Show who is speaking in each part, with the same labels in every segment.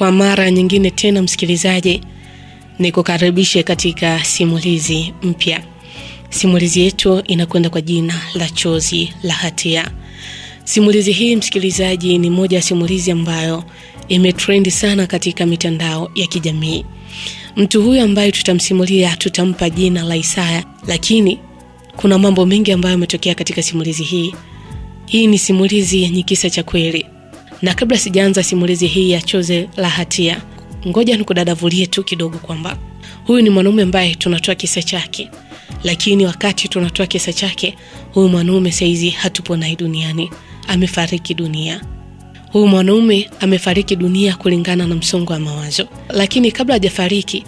Speaker 1: Kwa mara nyingine tena msikilizaji, nikukaribishe katika simulizi mpya. Simulizi yetu inakwenda kwa jina la Chozi la Hatia. Simulizi hii msikilizaji ni moja ya simulizi ambayo imetrendi sana katika mitandao ya kijamii. Mtu huyu ambaye tutamsimulia tutampa jina la Isaya, lakini kuna mambo mengi ambayo yametokea katika simulizi hii. Hii ni simulizi yenye kisa cha kweli. Na kabla sijaanza simulizi hii ya Chozi la Hatia, ngoja nikudadavulie tu kidogo kwamba huyu ni mwanaume ambaye tunatoa kisa chake. Lakini wakati tunatoa kisa chake, huyu mwanaume saizi hatupo naye duniani, amefariki dunia. Huyu mwanaume amefariki dunia kulingana na msongo wa mawazo. Lakini kabla hajafariki,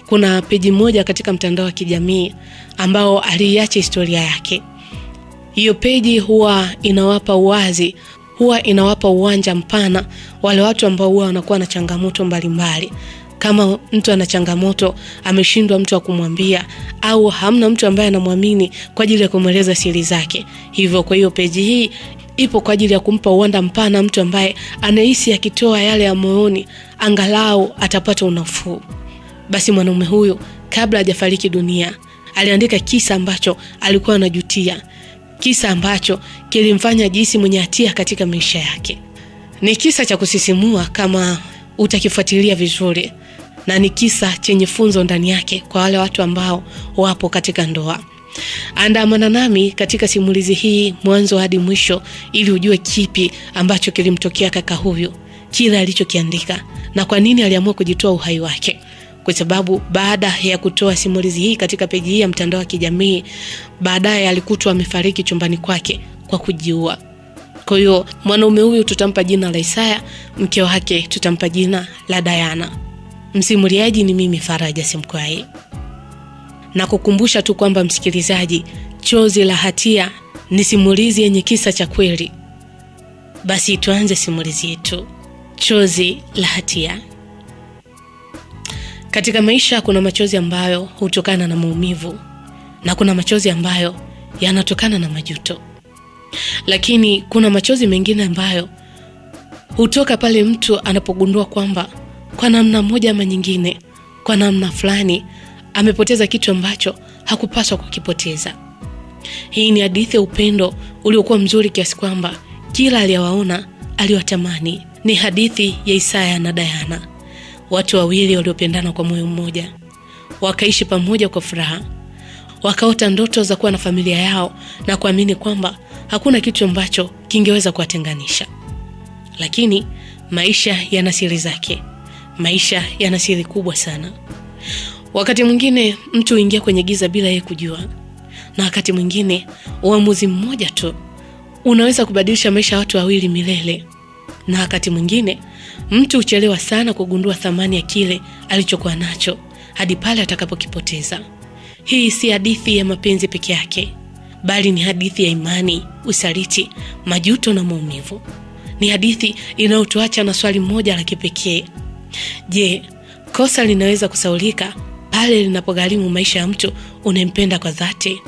Speaker 1: kuna peji moja katika mtandao wa kijamii ambao aliacha historia yake. Hiyo peji huwa inawapa uwanja mpana wale watu ambao huwa wanakuwa na changamoto mbalimbali. Kama mtu ana changamoto, ameshindwa mtu wa kumwambia, au hamna mtu ambaye anamwamini kwa ajili ya kumweleza siri zake. Hivyo kwa hiyo peji hii ipo kwa ajili ya kumpa uwanda mpana mtu ambaye anahisi akitoa yale ya moyoni angalau atapata unafuu. Basi mwanaume huyu kabla hajafariki dunia aliandika kisa ambacho alikuwa anajutia. Kisa ambacho kilimfanya jisi mwenye hatia katika maisha yake. Ni kisa cha kusisimua kama utakifuatilia vizuri, na ni kisa chenye funzo ndani yake kwa wale watu ambao wapo katika ndoa. Andamana nami katika simulizi hii mwanzo hadi mwisho ili ujue kipi ambacho kilimtokea kaka huyu, kile alichokiandika na kwa nini aliamua kujitoa uhai wake. Kwa sababu baada ya kutoa simulizi hii katika peji hii ya mtandao wa kijamii, baadaye alikutwa amefariki chumbani kwake kwa kujiua. Kwa hiyo mwanaume huyu tutampa jina la Isaya, mke wake tutampa jina la Diana. Msimuliaji ni mimi Faraja Simkwai. Na kukumbusha tu kwamba msikilizaji, Chozi la Hatia ni simulizi yenye kisa cha kweli. Basi tuanze simulizi yetu. Chozi la Hatia. Katika maisha kuna machozi ambayo hutokana na maumivu, na kuna machozi ambayo yanatokana na majuto. Lakini kuna machozi mengine ambayo hutoka pale mtu anapogundua kwamba kwa namna moja ama nyingine, kwa namna fulani amepoteza kitu ambacho hakupaswa kukipoteza. Hii ni hadithi ya upendo uliokuwa mzuri kiasi kwamba kila aliyewaona aliwatamani. Ni hadithi ya Isaya na Diana, watu wawili waliopendana kwa moyo mmoja, wakaishi pamoja kwa furaha, wakaota ndoto za kuwa na familia yao na kuamini kwamba hakuna kitu ambacho kingeweza kuwatenganisha. Lakini maisha yana siri zake. Maisha yana siri kubwa sana. Wakati mwingine mtu huingia kwenye giza bila yeye kujua, na wakati mwingine uamuzi mmoja tu unaweza kubadilisha maisha ya watu wawili milele. Na wakati mwingine mtu huchelewa sana kugundua thamani ya kile alichokuwa nacho hadi pale atakapokipoteza. Hii si hadithi ya mapenzi peke yake, bali ni hadithi ya imani, usaliti, majuto na maumivu. Ni hadithi inayotuacha na swali moja la kipekee. Je, kosa linaweza kusaulika pale linapogharimu maisha ya mtu unayempenda kwa dhati?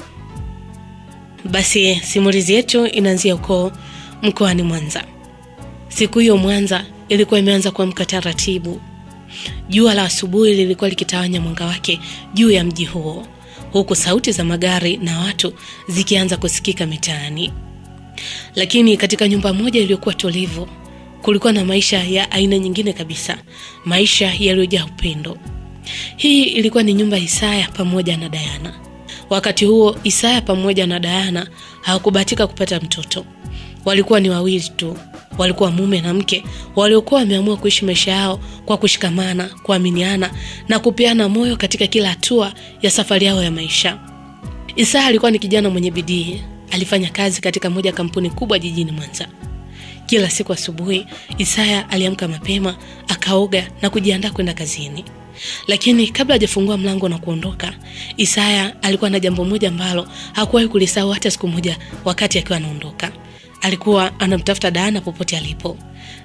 Speaker 1: Basi simulizi yetu inaanzia huko mkoani Mwanza. Siku hiyo Mwanza ilikuwa imeanza kuamka taratibu. Jua la asubuhi lilikuwa likitawanya mwanga wake juu ya mji huo, huku sauti za magari na watu zikianza kusikika mitaani. Lakini katika nyumba moja iliyokuwa tulivu, kulikuwa na maisha ya aina nyingine kabisa, maisha yaliyojaa upendo. Hii ilikuwa ni nyumba Isaya pamoja na Diana. Wakati huo Isaya pamoja na Diana hawakubahatika kupata mtoto. Walikuwa ni wawili tu. Walikuwa mume na mke waliokuwa wameamua kuishi maisha yao kwa kushikamana, kuaminiana na kupeana moyo katika kila hatua ya safari yao ya maisha. Isaya alikuwa ni kijana mwenye bidii. Alifanya kazi katika moja kampuni kubwa jijini Mwanza. Kila siku asubuhi Isaya aliamka mapema, akaoga na kujiandaa kwenda kazini. Lakini kabla hajafungua mlango na kuondoka, Isaya alikuwa na jambo moja ambalo hakuwahi kulisahau hata siku moja wakati akiwa anaondoka. Alikuwa anamtafuta Diana popote alipo.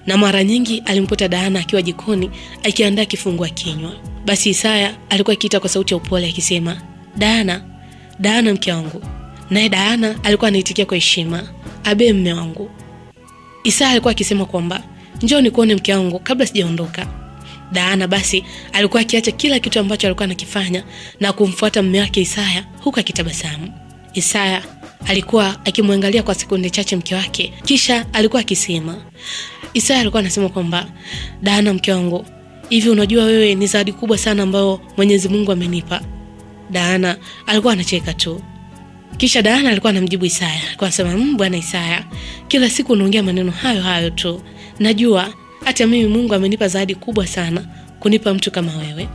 Speaker 1: Na mara nyingi alimkuta Diana akiwa jikoni akiandaa kifungua kinywa. Basi Isaya alikuwa akiita kwa sauti ya upole akisema, "Diana, Diana mke wangu." Naye Diana alikuwa anaitikia kwa heshima, "Abe mme wangu." Isaya alikuwa akisema kwamba, "Njoo nikuone mke wangu kabla sijaondoka." Daana basi alikuwa akiacha kila kitu ambacho alikuwa anakifanya na kumfuata mume wake Isaya huku akitabasamu. Isaya alikuwa akimwangalia kwa sekunde chache mke wake, kisha alikuwa akisema. Isaya alikuwa anasema kwamba, Daana mke wangu, hivi unajua wewe ni zawadi kubwa sana ambayo Mwenyezi Mungu amenipa. Daana alikuwa anacheka tu. Kisha Daana alikuwa anamjibu Isaya, alikuwa anasema, bwana Isaya, kila siku unaongea maneno hayo hayo tu. Najua hata mimi Mungu amenipa zawadi kubwa sana kunipa mtu kama wewe.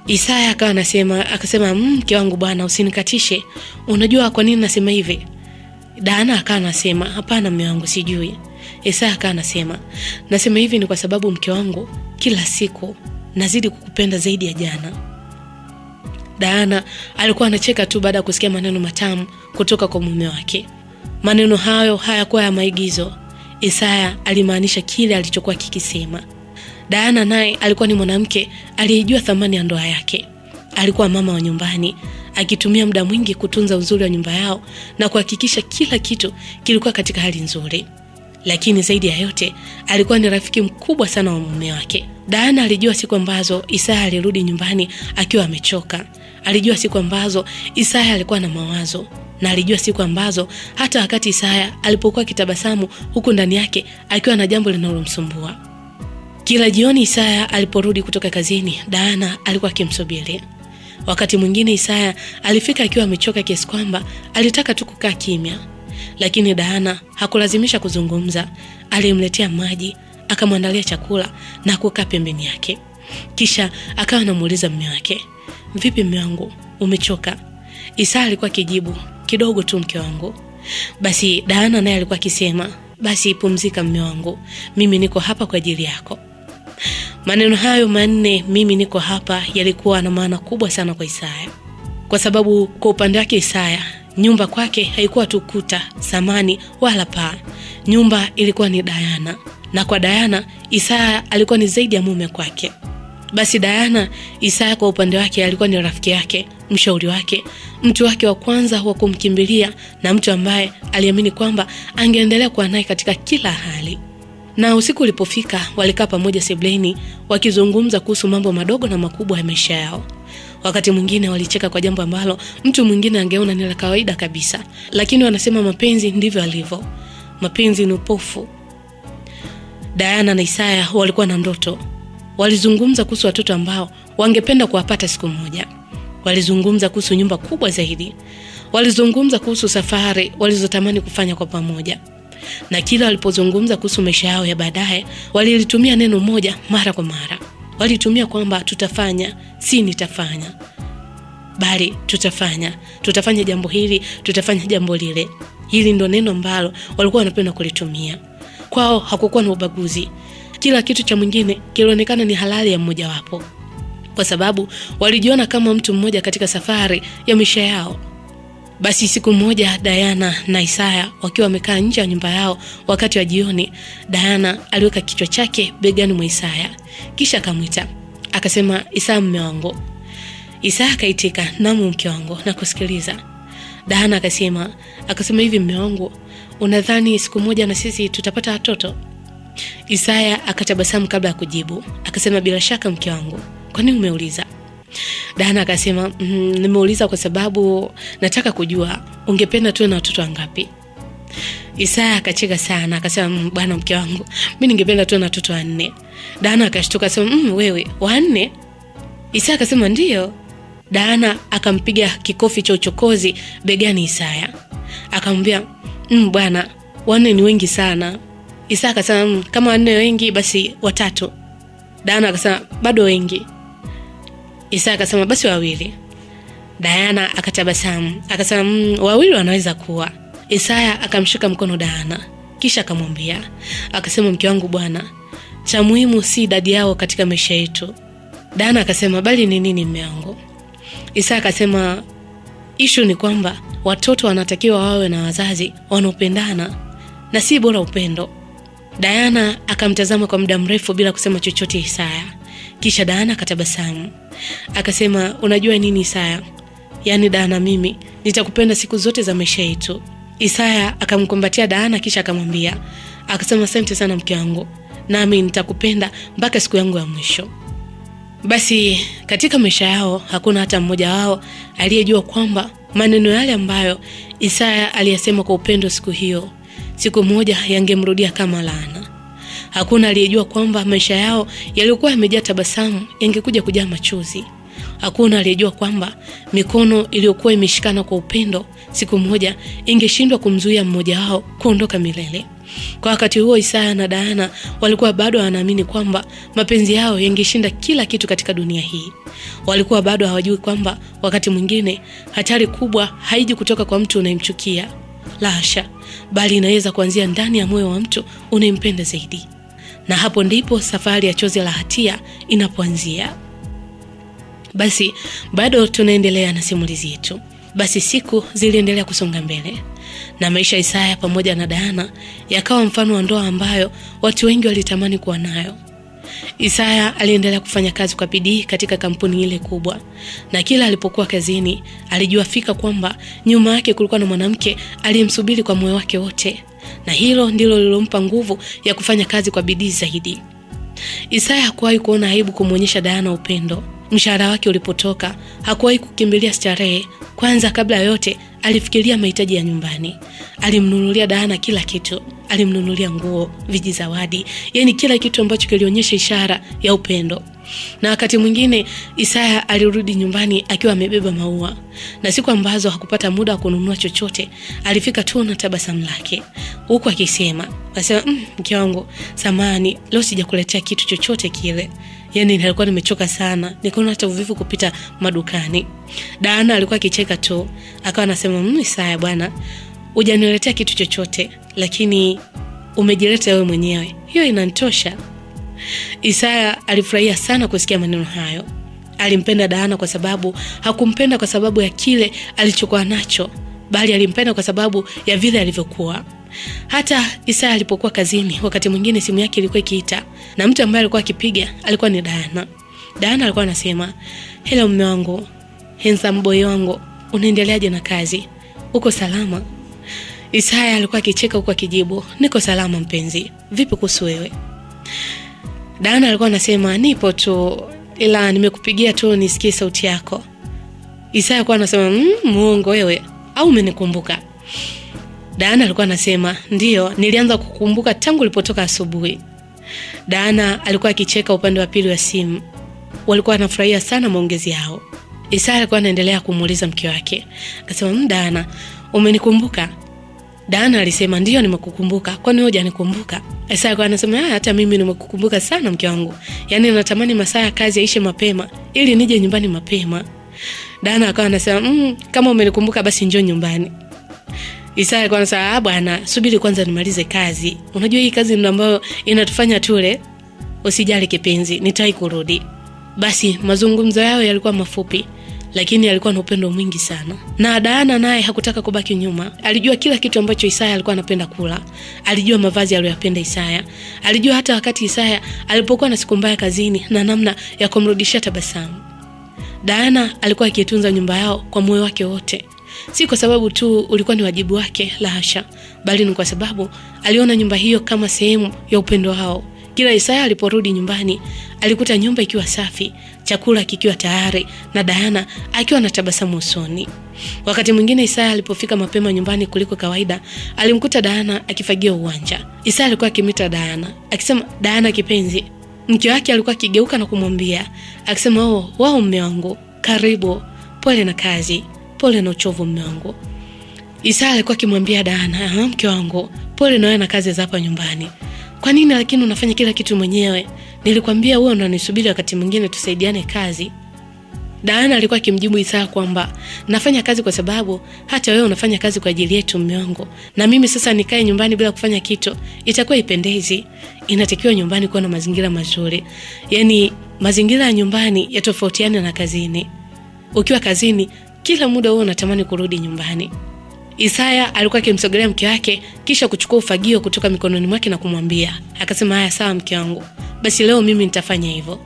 Speaker 1: Isaya akawa akasema, mke wangu bwana, usinikatishe. Unajua kwa nini nasema hivi? Daana akawa anasema, hapana mume wangu, sijui. Isaya akawa nasema hivi ni kwa sababu mke wangu, kila siku nazidi kukupenda zaidi ya jana. Daana alikuwa anacheka tu baada ya kusikia maneno matamu kutoka kwa mume wake. Maneno hayo hayakuwa ya maigizo. Isaya alimaanisha kile alichokuwa kikisema. Daana naye alikuwa ni mwanamke aliyejua thamani ya ndoa yake. Alikuwa mama wa nyumbani, akitumia muda mwingi kutunza uzuri wa nyumba yao na kuhakikisha kila kitu kilikuwa katika hali nzuri. Lakini zaidi ya yote, alikuwa ni rafiki mkubwa sana wa mume wake. Daana alijua siku ambazo Isaya alirudi nyumbani akiwa amechoka. Alijua siku ambazo Isaya alikuwa na mawazo, na alijua siku ambazo hata wakati Isaya alipokuwa kitabasamu huku ndani yake akiwa na jambo linalomsumbua. Kila jioni Isaya aliporudi kutoka kazini, Daana alikuwa akimsubiri. Wakati mwingine Isaya alifika akiwa amechoka kiasi kwamba alitaka tu kukaa kimya. Lakini Daana hakulazimisha kuzungumza. Alimletea maji, akamwandalia chakula na kukaa pembeni yake. Kisha akawa anamuuliza mume wake, vipi mume wangu, umechoka? Isaya alikuwa akijibu, kidogo tu mke wangu. Basi Daana naye alikuwa akisema, basi pumzika mume wangu, mimi niko hapa kwa ajili yako. Maneno hayo manne, mimi niko hapa, yalikuwa na maana kubwa sana kwa Isaya. Kwa sababu kwa upande wake Isaya, nyumba kwake haikuwa tu kuta, samani wala paa. Nyumba ilikuwa ni Daana, na kwa Daana Isaya alikuwa ni zaidi ya mume kwake. Basi Daana, Isaya kwa upande wake alikuwa ni rafiki yake, mshauri wake, mtu wake wa kwanza wa kumkimbilia, na mtu ambaye aliamini kwamba angeendelea kuwa naye katika kila hali. Na usiku ulipofika, walikaa pamoja sebuleni wakizungumza kuhusu mambo madogo na makubwa ya maisha yao. Wakati mwingine walicheka kwa jambo ambalo mtu mwingine angeona ni la kawaida kabisa, lakini wanasema mapenzi ndivyo alivyo. Mapenzi ni upofu. Daana na Isaya walikuwa na ndoto. Walizungumza kuhusu watoto ambao wangependa kuwapata siku moja. Walizungumza kuhusu nyumba kubwa zaidi. Walizungumza kuhusu safari walizotamani kufanya kwa pamoja. Na kila walipozungumza kuhusu maisha yao ya baadaye, walilitumia neno moja mara kwa mara. Walitumia kwamba tutafanya, si nitafanya, bali tutafanya jambo hili, tutafanya jambo lile. Hili ndo neno ambalo walikuwa wanapenda kulitumia. Kwao hakukuwa na ubaguzi. Kila kitu cha mwingine kilionekana ni halali ya mmoja wapo, kwa sababu walijiona kama mtu mmoja katika safari ya maisha yao. Basi siku moja Daana na Isaya wakiwa wamekaa nje ya nyumba yao wakati wa jioni, Daana aliweka kichwa chake begani mwa Isaya, kisha akamwita, akasema, Isaya mume wangu. Isaya akaitika, naam mke wangu, nakusikiliza. Daana akasema hivi mume wangu, unadhani siku moja na sisi tutapata watoto? Isaya akatabasamu kabla ya kujibu, akasema, bila shaka mke wangu. Kwa nini umeuliza? Daana akasema, nimeuliza kwa sababu nataka kujua ungependa tuwe na watoto wangapi. Isaya akacheka sana, akasema, bwana mke wangu, mimi ningependa tuwe na watoto 4. Daana akashtuka, akasema, wewe 4? Isaya akasema, ndio. Daana akampiga kikofi cha uchokozi begani Isaya, akamwambia, bwana 4 ni wengi sana. Isaya akasema, kama 4 wengi basi 3. Daana akasema, bado wengi. Isaya akasema, basi 2. Daana akatabasamu, akasema, 2 wanaweza kuwa. Isaya akamshika mkono Daana, kisha akamwambia, akasema, mke wangu bwana, cha muhimu si idadi yao katika maisha yetu. Daana akasema, bali ni nini mume wangu? Isaya akasema, issue ni kwamba watoto wanatakiwa wawe na wazazi wanaopendana, na si bora upendo. Daana akamtazama kwa muda mrefu bila kusema chochote Isaya. Kisha Daana akatabasamu, akasema, unajua nini Isaya? Yaani Daana, mimi nitakupenda siku zote za maisha yetu. Isaya akamkumbatia Daana kisha akamwambia, akasema, asante sana mke wangu, nami nitakupenda mpaka siku yangu ya mwisho. Basi katika maisha yao hakuna hata mmoja wao aliyejua kwamba maneno yale ambayo Isaya aliyasema kwa upendo siku hiyo, siku moja yangemrudia kama laana. Hakuna aliyejua kwamba maisha yao yalikuwa yamejaa tabasamu yangekuja kujaa machozi. Hakuna aliyejua kwamba mikono iliyokuwa imeshikana kwa upendo siku moja ingeshindwa kumzuia mmoja wao kuondoka milele. Kwa wakati huo Isaya na Diana walikuwa bado wanaamini kwamba mapenzi yao yangeshinda kila kitu katika dunia hii. Walikuwa bado hawajui kwamba wakati mwingine hatari kubwa haiji kutoka kwa mtu unayemchukia. La hasha, bali inaweza kuanzia ndani ya moyo wa mtu unayempenda zaidi. Na hapo ndipo safari ya chozi la hatia inapoanzia. Basi bado tunaendelea na simulizi yetu. Basi siku ziliendelea kusonga mbele na maisha ya Isaya pamoja na Diana yakawa mfano wa ndoa ambayo watu wengi walitamani kuwa nayo. Isaya aliendelea kufanya kazi kwa bidii katika kampuni ile kubwa, na kila alipokuwa kazini alijua fika kwamba nyuma yake kulikuwa na mwanamke aliyemsubiri kwa moyo wake wote, na hilo ndilo lilompa nguvu ya kufanya kazi kwa bidii zaidi. Isaya hakuwahi kuona aibu kumuonyesha Diana upendo. Mshahara wake ulipotoka hakuwahi kukimbilia starehe. Kwanza kabla yote alifikiria mahitaji ya nyumbani. Alimnunulia Diana kila kitu. Alimnunulia nguo, vijizawadi, yani kila kitu ambacho kilionyesha ishara ya upendo. Na wakati mwingine Isaya alirudi nyumbani akiwa amebeba maua, na siku ambazo hakupata muda wa kununua chochote alifika tu na tabasamu lake huku akisema, mke wangu, samahani, leo sijakuletea kitu chochote kile. Yani nilikuwa nimechoka sana, nikaona hata uvivu kupita madukani. Diana alikuwa akicheka tu, akawa anasema, Isaya bwana, hujaniletea kitu chochote, lakini umejileta wewe mwenyewe. Hiyo inanitosha. Isaya alifurahia sana kusikia maneno hayo. Alimpenda Diana kwa sababu hakumpenda kwa sababu ya kile alichokuwa nacho, bali alimpenda kwa sababu ya vile alivyokuwa. Hata Isaya alipokuwa kazini, wakati mwingine simu yake ilikuwa ikiita, na mtu ambaye alikuwa akipiga alikuwa ni Diana. Diana alikuwa anasema, "Hello mume wangu, handsome boy wangu, unaendeleaje na kazi? Uko salama?" Isaya alikuwa akicheka huko akijibu, "Niko salama mpenzi. Vipi kuhusu wewe?" Diana alikuwa anasema, "Nipo tu, ila nimekupigia tu nisikie sauti yako." Isaya alikuwa anasema, "Muongo wewe, au umenikumbuka?" Diana alikuwa anasema, "Ndio, nilianza kukumbuka tangu ulipotoka asubuhi." Diana alikuwa akicheka upande wa pili wa simu. Walikuwa wanafurahia sana maongezi yao. Isaya alikuwa anaendelea kumuuliza mke wake. Akasema, "Diana, umenikumbuka?" Diana alisema, "Ndio nimekukumbuka. Kwani wewe hujanikumbuka?" Isaya alikuwa anasema, "Hata mimi nimekukumbuka sana mke wangu. Yaani natamani masaa ya kazi yaishe mapema ili nije nyumbani mapema." Diana akawa anasema, "Kama umenikumbuka basi njoo nyumbani." Isaya alikuwa anasema, "Bwana, subiri kwanza nimalize kazi. Unajua hii kazi ndio ambayo inatufanya tule. Usijali kipenzi, nitai kurudi." Basi mazungumzo yao yalikuwa mafupi, lakini yalikuwa na upendo mwingi sana. Na Diana naye hakutaka kubaki nyuma. Alijua kila kitu ambacho Isaya alikuwa anapenda kula. Alijua mavazi aliyopenda Isaya. Alijua hata wakati Isaya alipokuwa na siku mbaya kazini na namna ya kumrudishia tabasamu. Diana alikuwa akitunza nyumba yao kwa moyo wake wote. Si kwa sababu tu ulikuwa ni wajibu wake, la hasha, bali ni kwa sababu aliona nyumba hiyo kama sehemu ya upendo wao. Kila Isaya aliporudi nyumbani, alikuta nyumba ikiwa safi, chakula kikiwa tayari, na Diana akiwa na tabasamu usoni. Wakati mwingine Isaya alipofika mapema nyumbani kuliko kawaida, alimkuta Diana akifagia uwanja. Isaya alikuwa akimita Diana, akisema, "Diana kipenzi." Mke wake alikuwa akigeuka na kumwambia, akisema, "Wao mume wangu, karibu, pole na kazi, pole na uchovu mume wangu." Isaya alikuwa akimwambia Diana, "Mke wangu, pole na wewe na kazi za hapa nyumbani. Kwa nini lakini unafanya kila kitu mwenyewe? Nilikwambia wewe unanisubiri wakati mwingine tusaidiane kazi." Diana alikuwa akimjibu Isaya kwamba, "Nafanya kazi kwa sababu hata wewe unafanya kazi kwa ajili yetu mume wangu. Na mimi sasa nikae nyumbani bila kufanya kitu, itakuwa ipendezi. Inatakiwa nyumbani kuwa na mazingira mazuri. Yaani mazingira ya nyumbani yatofautiane na kazini. Ukiwa kazini kila muda wewe unatamani kurudi nyumbani." Isaya alikuwa akimsogelea mke wake kisha kuchukua ufagio kutoka mikononi mwake na kumwambia. Akasema, "Haya sawa mke wangu. Basi leo mimi nitafanya hivyo."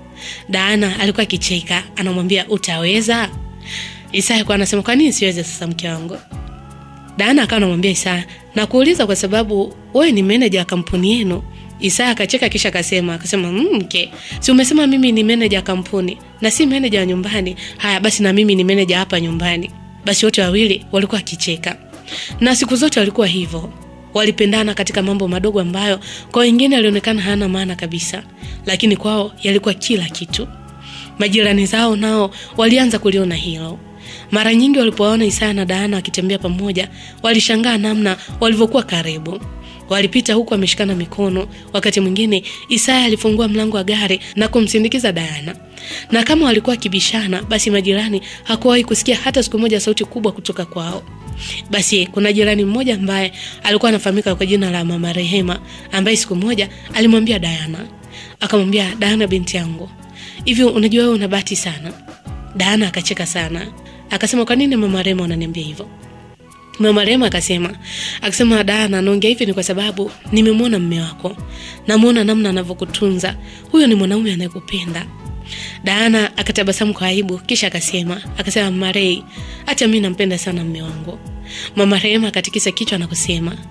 Speaker 1: Diana alikuwa akicheka, anamwambia, "Utaweza?" Isaya alikuwa anasema, "Kwa nini siweze sasa mke wangu?" Diana akawa anamwambia Isaya, "Nakuuliza kwa sababu wewe ni meneja wa kampuni yenu Isaya akacheka kisha akasema, mke, si umesema mimi ni meneja kampuni na si meneja wa nyumbani? Haya basi na mimi ni meneja hapa nyumbani. Basi wote wawili walikuwa kicheka. Na siku zote walikuwa hivyo. Walipendana katika mambo madogo ambayo kwa wengine yalionekana hana maana kabisa, lakini kwao yalikuwa kila kitu. Majirani zao nao walianza kuliona hilo. Mara nyingi walipoona Isaya na Diana wakitembea pamoja, walishangaa namna walivyokuwa karibu. Walipita huku wameshikana mikono. Wakati mwingine Isaya alifungua mlango wa gari na kumsindikiza Diana. Na kama walikuwa kibishana, basi majirani hakuwahi kusikia hata siku moja sauti kubwa kutoka kwao. Basi kuna jirani mmoja ambaye alikuwa anafahamika kwa jina la Mama Rehema, ambaye siku moja alimwambia Diana. Akamwambia, Diana binti yangu, hivi unajua wewe una bahati sana? Diana akacheka sana. Akasema, kwa nini Mama Rehema unaniambia hivyo? Mama Rehema akasema, Diana, naongea hivi ni kwa sababu nimemwona mume wako. Namuona namna anavyokutunza. Huyo ni mwanaume anayekupenda. Diana akatabasamu kwa aibu kisha akasema, Mama Rehema, acha mimi nampenda sana mume wangu. Mama Rehema akatikisa kichwa na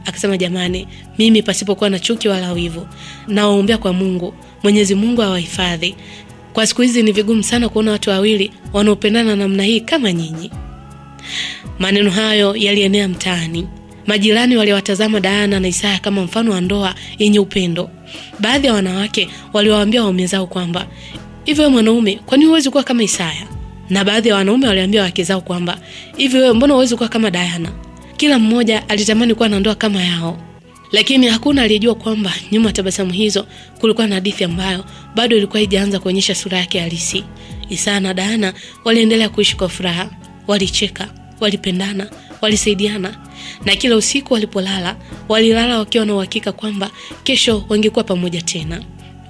Speaker 1: akasema, jamani, mimi pasipokuwa na chuki wala wivu, nawaombea kwa Mungu, Mwenyezi Mungu awahifadhi. Kwa siku hizi ni vigumu sana kuona watu wawili wanaopendana namna hii kama nyinyi. Maneno hayo yalienea mtaani. Majirani waliwatazama Diana na Isaya kama mfano wa ndoa yenye upendo. Baadhi ya wanawake waliwaambia waume zao kwamba, hivi wewe mwanaume, kwani huwezi kuwa kama Isaya? Na baadhi ya wanaume waliambia wake zao kwamba, hivi wewe mbona huwezi kuwa kama Diana? Kila mmoja alitamani kuwa na ndoa kama yao. Lakini hakuna aliyejua kwamba nyuma ya tabasamu hizo kulikuwa na hadithi ambayo bado ilikuwa haijaanza kuonyesha sura yake halisi. Isaya na Diana waliendelea kuishi kwa furaha. Walicheka, walipendana, walisaidiana. Na kila usiku walipolala, walilala wakiwa na uhakika kwamba kesho wangekuwa pamoja tena.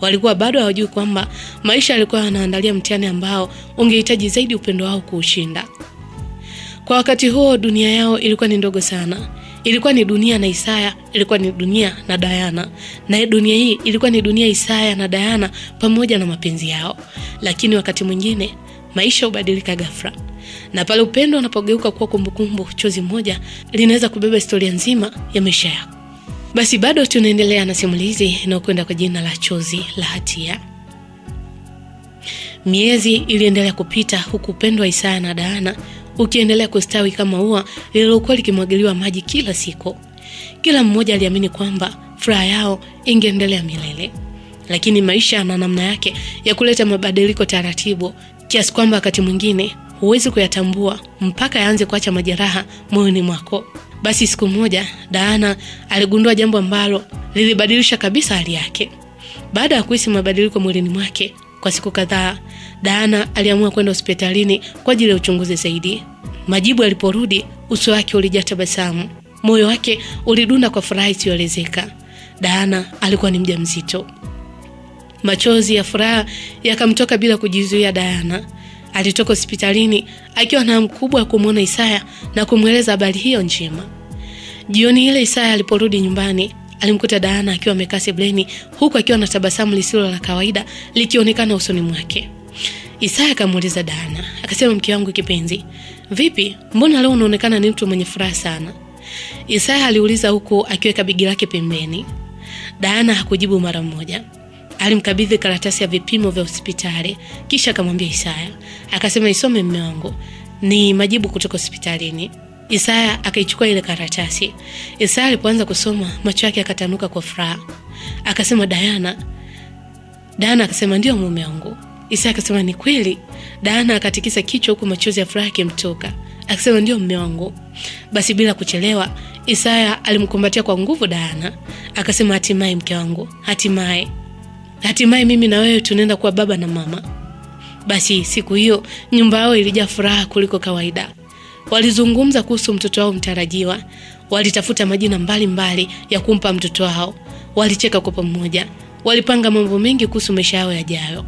Speaker 1: Walikuwa bado hawajui kwamba maisha yalikuwa yanaandalia mtihani ambao ungehitaji zaidi upendo wao kuushinda. Kwa wakati huo dunia yao ilikuwa ni ndogo sana. Ilikuwa ni dunia na Isaya, ilikuwa ni dunia na Diana. Na dunia hii ilikuwa ni dunia Isaya na Diana pamoja na mapenzi yao. Lakini wakati mwingine maisha hubadilika ghafla. Na pale upendo unapogeuka kuwa kumbukumbu, chozi moja linaweza kubeba historia nzima ya maisha yako. Basi bado tunaendelea na simulizi inayokwenda kwa jina la Chozi la Hatia. Miezi iliendelea kupita huku upendo wa Isaya na Diana ukiendelea kustawi kama ua lililokuwa likimwagiliwa maji kila siku. Kila mmoja aliamini kwamba furaha yao ingeendelea milele. Lakini maisha yana namna yake ya kuleta mabadiliko taratibu, kiasi kwamba wakati mwingine huwezi kuyatambua mpaka yaanze kuacha majeraha moyoni mwako. Basi siku moja Diana aligundua jambo ambalo lilibadilisha kabisa hali yake. Baada ya kuhisi mabadiliko mwilini mwake kwa siku kadhaa, Diana aliamua kwenda hospitalini kwa ajili ya uchunguzi zaidi. Majibu yaliporudi, uso wake ulijaa tabasamu. Moyo wake ulidunda kwa furaha isiyoelezeka. Diana alikuwa ni mjamzito. Machozi ya furaha yakamtoka bila kujizuia. Diana alitoka hospitalini akiwa na hamu kubwa ya kumwona Isaya na kumweleza habari hiyo njema. Jioni ile Isaya aliporudi nyumbani, alimkuta Diana akiwa amekaa sebuleni huku akiwa na tabasamu lisilo la kawaida likionekana usoni mwake. Isaya akamuuliza Diana, akasema, mke wangu kipenzi, vipi? Mbona leo unaonekana ni mtu mwenye furaha sana? Isaya aliuliza huku akiweka begi lake pembeni. Diana hakujibu mara moja. Alimkabidhi karatasi ya vipimo vya hospitali kisha akamwambia Isaya, akasema, isome mume wangu, ni majibu kutoka hospitalini. Isaya akaichukua ile karatasi. Isaya alipoanza kusoma, macho yake yakatanuka kwa furaha. Akasema, Diana akasema, ndio mume wangu. Isaya akasema, ni kweli? Diana akatikisa kichwa huku machozi ya furaha yakimtoka. Akasema, ndio mume wangu. Basi bila kuchelewa Isaya alimkumbatia kwa nguvu Diana. Akasema, hatimaye mke wangu, hatimaye mimi na wewe tunaenda kuwa baba na mama. Basi siku hiyo nyumba yao ilijaa furaha kuliko kawaida. Walizungumza kuhusu mtoto wao mtarajiwa. Walitafuta majina mbalimbali ya kumpa mtoto wao. Walicheka kwa pamoja. Walipanga mambo mengi kuhusu maisha yao yajayo.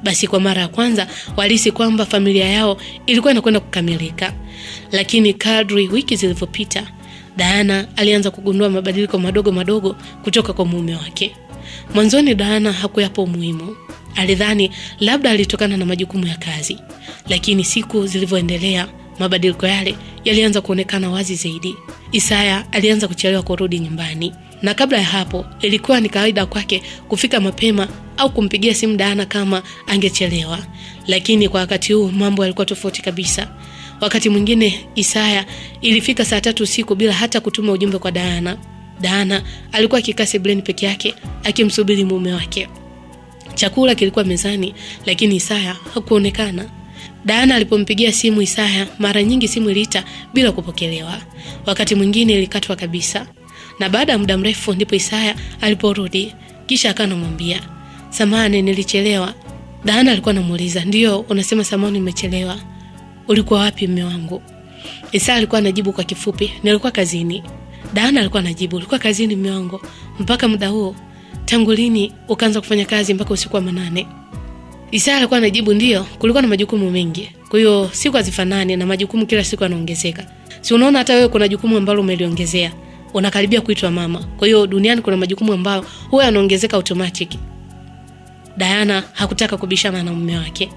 Speaker 1: Basi kwa mara ya kwanza walihisi kwamba familia yao ilikuwa inakwenda kukamilika. Lakini kadri wiki zilivyopita, Diana alianza kugundua mabadiliko madogo madogo kutoka kwa mume wake. Mwanzoni Diana hakuyapo umuhimu. Alidhani labda alitokana na majukumu ya kazi. Lakini siku zilivyoendelea, mabadiliko yale yalianza kuonekana wazi zaidi. Isaya alianza kuchelewa kurudi nyumbani. Na kabla ya hapo ilikuwa ni kawaida kwake kufika mapema au kumpigia simu Diana kama angechelewa. Lakini kwa wakati huu mambo yalikuwa tofauti kabisa. Wakati mwingine Isaya ilifika saa 3 usiku bila hata kutuma ujumbe kwa Diana. Diana alikuwa akikaa sebuleni peke yake akimsubiri mume wake. Chakula kilikuwa mezani lakini Isaya hakuonekana. Diana alipompigia simu Isaya, mara nyingi simu iliita bila kupokelewa. Wakati mwingine ilikatwa kabisa. Na baada ya muda mrefu ndipo Isaya aliporudi, kisha akanamwambia, "Samahani nilichelewa." Diana alikuwa anamuuliza, "Ndio, unasema samahani nimechelewa. Ulikuwa wapi mume wangu?" Isaya alikuwa anajibu kwa kifupi, "Nilikuwa kazini." Diana alikuwa anajibu, "Ulikuwa kazini mume wangu mpaka muda huo? Tangu lini ukaanza kufanya kazi mpaka usiku wa manane?" Isaya alikuwa anajibu, "Ndio, kulikuwa na majukumu mengi. Kwa hiyo siku hazifanani na majukumu kila siku yanaongezeka. Si unaona hata wewe kuna jukumu ambalo umeliongezea. Unakaribia kuitwa mama. Kwa hiyo duniani kuna majukumu ambayo huwa yanaongezeka automatic." Diana hakutaka kubishana na mume wake.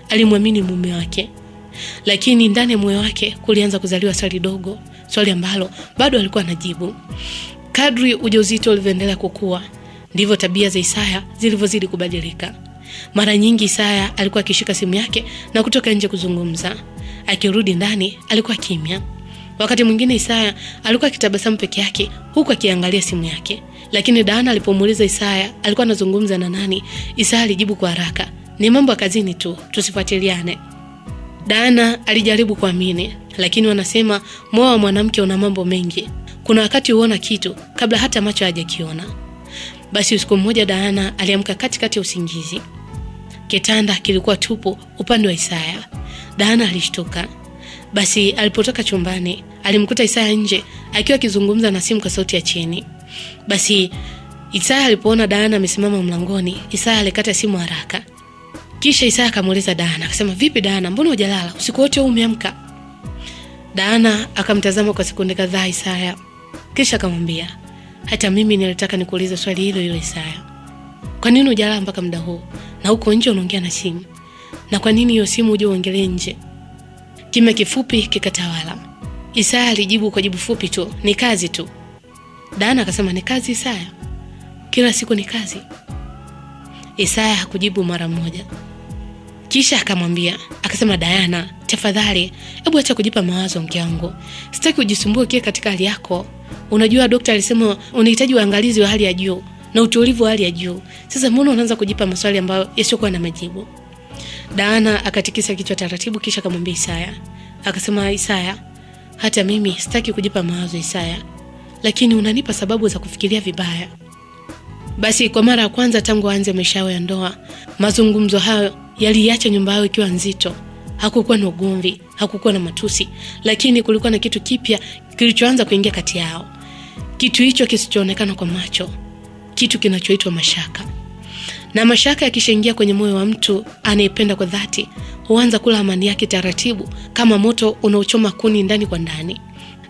Speaker 1: Alimwamini mume wake. Lakini ndani ya moyo wake kulianza kuzaliwa swali dogo, swali ambalo bado alikuwa anajibu. Kadri ujauzito ulivyoendelea kukua, ndivyo tabia za Isaya zilivyozidi kubadilika. Mara nyingi Isaya alikuwa akishika simu yake na kutoka nje kuzungumza. Akirudi ndani alikuwa kimya. Wakati mwingine Isaya alikuwa akitabasamu peke yake huku akiangalia simu yake. Lakini Diana alipomuuliza Isaya alikuwa anazungumza na nani, Isaya alijibu kwa haraka, "Ni mambo ya kazini tu, tusifuatiliane." Diana alijaribu kuamini, lakini wanasema moyo wa mwanamke una mambo mengi. Kuna wakati uona kitu kabla hata macho hajakiona. Basi usiku mmoja Diana aliamka katikati ya usingizi. Kitanda kilikuwa tupu upande wa Isaya. Diana alishtuka. Basi alipotoka chumbani, alimkuta Isaya nje akiwa akizungumza na simu kwa sauti ya chini. Basi Isaya alipoona Diana amesimama mlangoni, Isaya alikata simu haraka. Kisha Isaya akamuuliza Diana, akasema, "Vipi Diana, mbona hujalala? Usiku wote umeamka?" Diana akamtazama kwa sekunde kadhaa Isaya. Kisha akamwambia, "Hata mimi nilitaka nikuulize swali hilo hilo Isaya. Kwa nini hujalala mpaka muda huu? Na uko nje unaongea na simu? Na kwa nini hiyo simu uje uongelee nje?" Kimya kifupi kikatawala. Isaya alijibu kwa jibu fupi tu, "Ni kazi tu." Diana akasema, "Ni kazi Isaya? Kila siku ni kazi?" Isaya hakujibu mara moja. Kisha akamwambia, akasema, "Diana, tafadhali, hebu acha kujipa mawazo mke wangu. Sitaki ujisumbue kile katika hali yako. Unajua daktari alisema unahitaji uangalizi wa hali ya juu na utulivu wa hali ya juu. Sasa mbona unaanza kujipa maswali ambayo yasiokuwa na majibu?" Diana akatikisa kichwa taratibu kisha akamwambia Isaya. Akasema, "Isaya, hata mimi sitaki kujipa mawazo Isaya, lakini unanipa sababu za kufikiria vibaya." Basi kwa mara ya kwanza tangu aanze maisha yao ya ndoa, mazungumzo hayo yaliacha nyumba yao ikiwa nzito. Hakukuwa na ugomvi, hakukuwa na matusi, lakini kulikuwa na kitu kipya kilichoanza kuingia kati yao. Kitu hicho kisichoonekana kwa macho, kitu kinachoitwa mashaka. Na mashaka yakishaingia kwenye moyo wa mtu anayependa kwa dhati, huanza kula amani yake taratibu kama moto unaochoma kuni ndani kwa ndani.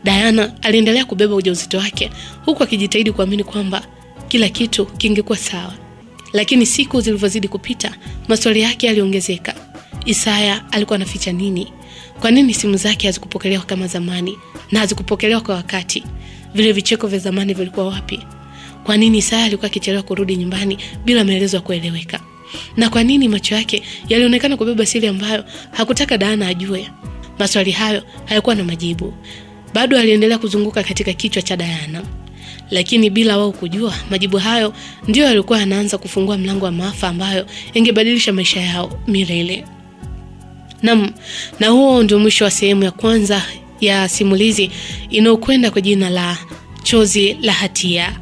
Speaker 1: Diana aliendelea kubeba ujauzito wake huku akijitahidi kuamini kwamba kila kitu kingekuwa sawa. Lakini siku zilivyozidi kupita, maswali yake yaliongezeka. Isaya alikuwa anaficha nini? Kwa nini simu zake hazikupokelewa kama zamani na hazikupokelewa kwa wakati? Vile vicheko vya zamani vilikuwa wapi? Kwa nini Isaya alikuwa akichelewa kurudi nyumbani bila maelezo ya kueleweka? Na kwa nini macho yake yalionekana kubeba siri ambayo hakutaka Diana ajue? Maswali hayo hayakuwa na majibu. Bado aliendelea kuzunguka katika kichwa cha Diana. Lakini bila wao kujua, majibu hayo ndio yalikuwa yanaanza kufungua mlango wa maafa ambayo yangebadilisha maisha yao milele. Na huo ndio mwisho wa sehemu ya kwanza ya simulizi inayokwenda kwa jina la Chozi la Hatia.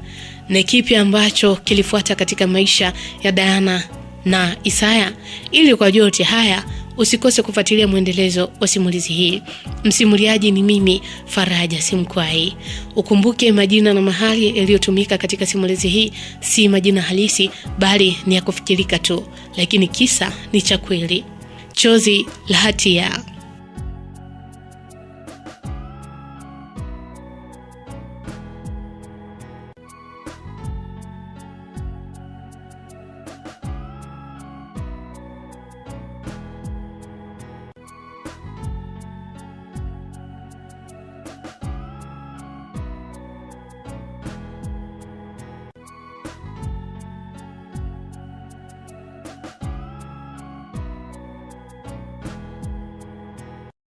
Speaker 1: Na kipi ambacho kilifuata katika maisha ya Diana na Isaya? Ili kwa yote haya usikose kufuatilia muendelezo wa simulizi hii. Msimuliaji ni mimi Faraja Simkwai. Ukumbuke majina na mahali yaliyotumika katika simulizi hii si majina halisi bali ni ya kufikirika tu, lakini kisa ni cha kweli. Chozi la Hatia.